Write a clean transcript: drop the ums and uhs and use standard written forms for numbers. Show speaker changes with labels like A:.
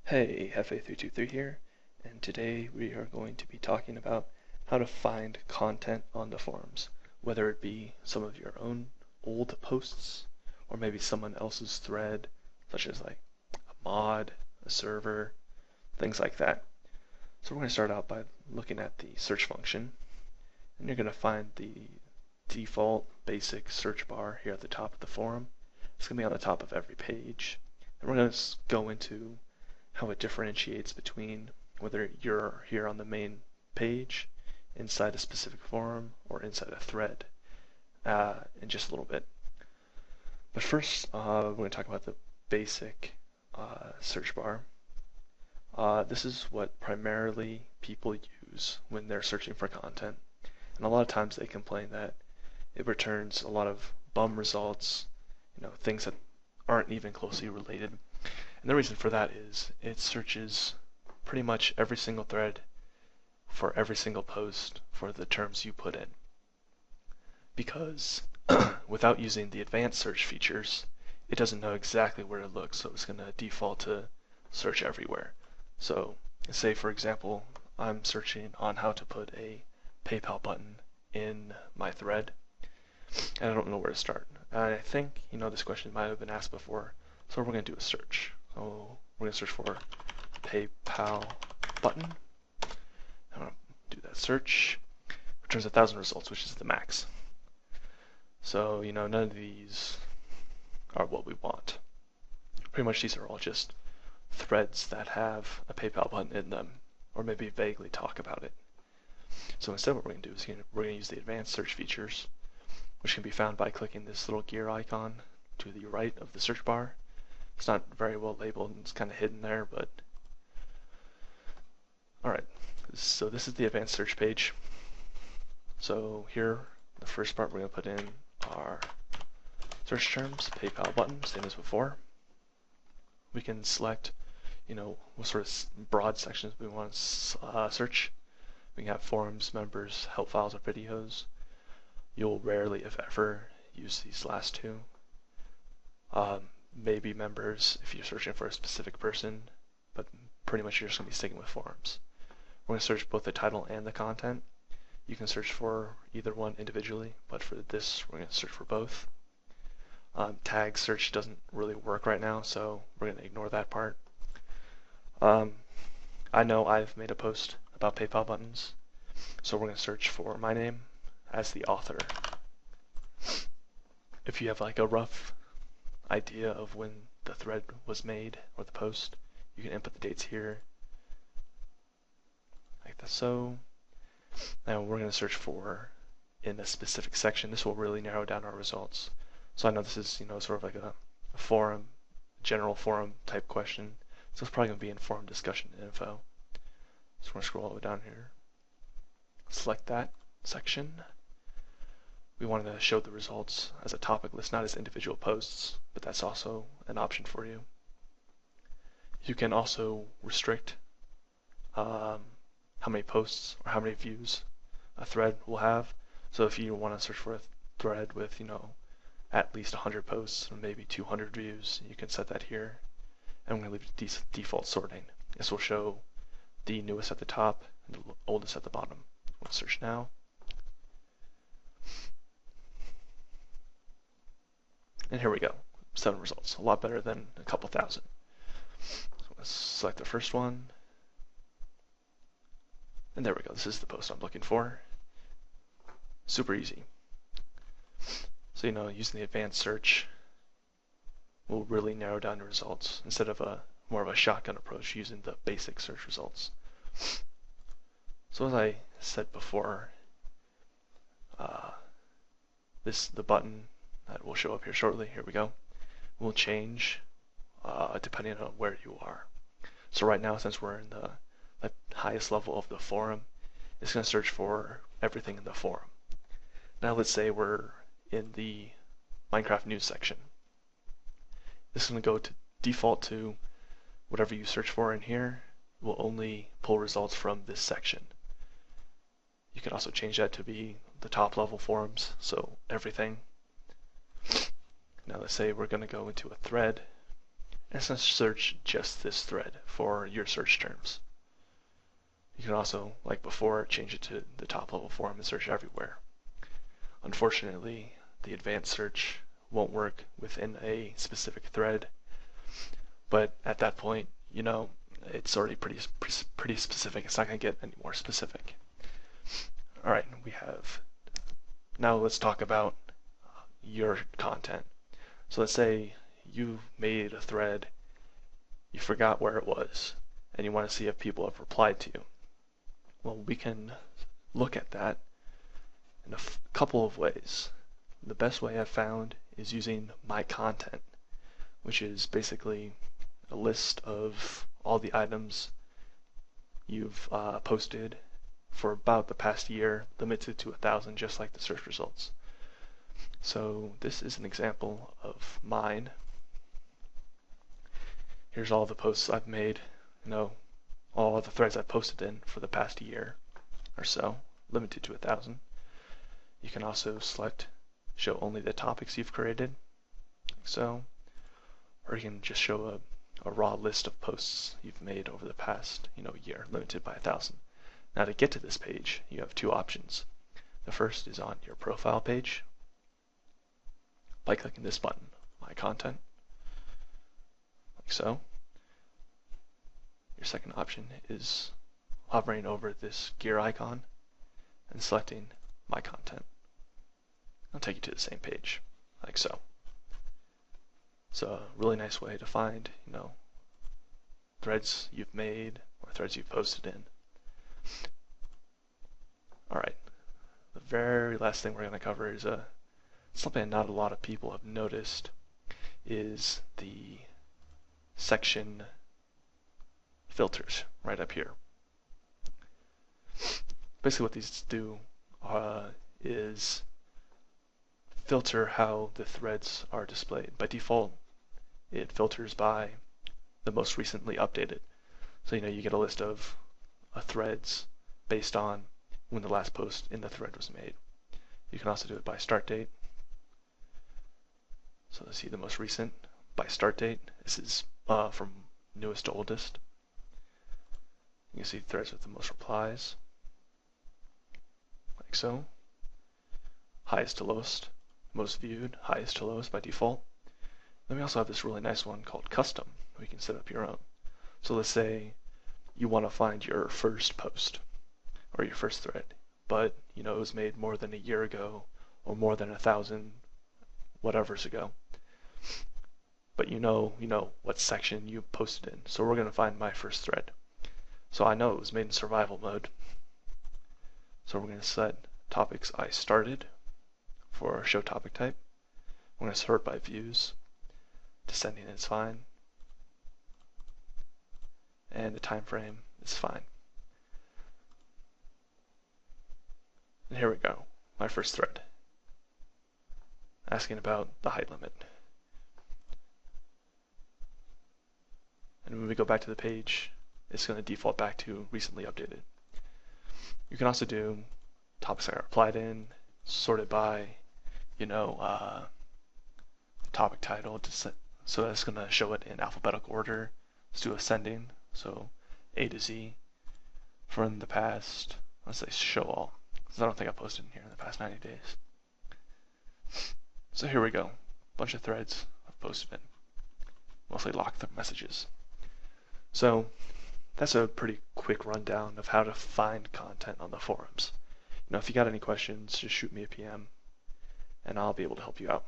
A: Hey, Jefe323 here, and today we are going to be talking about how to find content on the forums, whether it be some of your own old posts, or maybe someone else's thread, such as like a mod, a server, things like that. So we're going to start out by looking at the search function, and you're going to find the default basic search bar here at the top of the forum. It's going to be on the top of every page, and we're going to go into how it differentiates between whether you're here on the main page, inside a specific forum, or inside a thread in just a little bit. But first, we're going to talk about the basic search bar. This is what primarily people use when they're searching for content. And a lot of times they complain that it returns a lot of bum results, things that aren't even closely related. And the reason for that is it searches pretty much every single thread for every single post for the terms you put in. Because without using the advanced search features, it doesn't know exactly where to look, so it's going to default to search everywhere. So say for example, I'm searching on how to put a PayPal button in my thread, and I don't know where to start. And I think, this question might have been asked before, so we're going to do a search. So we're going to search for PayPal button. I'm going to do that search. Returns 1,000 results, which is the max. So, none of these are what we want. Pretty much these are all just threads that have a PayPal button in them, or maybe vaguely talk about it. So instead what we're going to do is we're going to use the advanced search features, which can be found by clicking this little gear icon to the right of the search bar. It's not very well labeled and it's kind of hidden there, but alright, so this is the advanced search page. So here, the first part, we're going to put in our search terms, PayPal button, same as before. We can select, what sort of broad sections we want to search. We can have forums, members, help files, or videos. You'll rarely, if ever, use these last two. Maybe members if you're searching for a specific person, but pretty much you're just going to be sticking with forums. We're going to search both the title and the content. You can search for either one individually, but for this we're going to search for both. Tag search doesn't really work right now, so we're going to ignore that part. I know I've made a post about PayPal buttons, so we're going to search for my name as the author. If you have like a rough idea of when the thread was made or the post, you can input the dates here, like that. So now we're going to search for in a specific section. This will really narrow down our results. So I know this is sort of like a forum, general forum type question, so it's probably going to be in forum discussion info. So we're going to scroll all the way down here, select that section. We wanted to show the results as a topic list, not as individual posts, but that's also an option for you. You can also restrict how many posts or how many views a thread will have. So if you want to search for a thread with, at least 100 posts and maybe 200 views, you can set that here. And I'm going to leave default sorting. This will show the newest at the top and the oldest at the bottom. We'll search now. And here we go, 7 results, a lot better than a couple thousand. So let's select the first one. And there we go, this is the post I'm looking for. Super easy. So, using the advanced search will really narrow down the results instead of more of a shotgun approach using the basic search results. So as I said before, the button that will show up here shortly, here we go, will change depending on where you are. So right now, since we're in the highest level of the forum, it's going to search for everything in the forum. Now let's say we're in the Minecraft news section. This is going to go to default to whatever you search for in here will only pull results from this section. You can also change that to be the top level forums, so everything. Now let's say we're going to go into a thread and it's going to search just this thread for your search terms. You can also, like before, change it to the top level forum and search everywhere. Unfortunately, the advanced search won't work within a specific thread, but at that point, it's already pretty specific. It's not going to get any more specific. All right, now let's talk about your content. So let's say you made a thread, you forgot where it was, and you want to see if people have replied to you. Well, we can look at that in a couple of ways. The best way I've found is using my content, which is basically a list of all the items you've posted for about the past year, limited to 1,000, just like the search results. So this is an example of mine. Here's all the posts I've made, all the threads I've posted in for the past year or so, limited to 1,000. You can also select show only the topics you've created, like so, or you can just show a raw list of posts you've made over the past year, limited by 1,000. Now to get to this page, you have two options. The first is on your profile page by clicking this button, My Content, like so. Your second option is hovering over this gear icon and selecting My Content. I'll take you to the same page, like so. It's a really nice way to find, threads you've made or threads you've posted in. Alright, the very last thing we're going to cover is something not a lot of people have noticed, is the section filters right up here. Basically what these do is filter how the threads are displayed. By default, it filters by the most recently updated. So you get a list of threads based on when the last post in the thread was made. You can also do it by start date. So let's see the most recent by start date. This is from newest to oldest. You can see threads with the most replies, like so. Highest to lowest, most viewed, highest to lowest by default. Then we also have this really nice one called custom, where you can set up your own. So let's say you want to find your first post or your first thread, but it was made more than a year ago or more than 1,000 whatever's ago. But you know what section you posted in. So we're going to find my first thread. So I know it was made in survival mode. So we're going to set topics I started for show topic type. I'm going to sort by views. Descending is fine. And the time frame is fine. And here we go, my first thread, asking about the height limit. And when we go back to the page, it's going to default back to recently updated. You can also do topics I replied in, sorted by, topic title, so that's going to show it in alphabetical order. Let's do ascending, so A to Z. From the past, let's say show all, because I don't think I posted in here in the past 90 days. So here we go, bunch of threads I've posted in, mostly locked messages. So that's a pretty quick rundown of how to find content on the forums. If you got any questions, just shoot me a PM and I'll be able to help you out.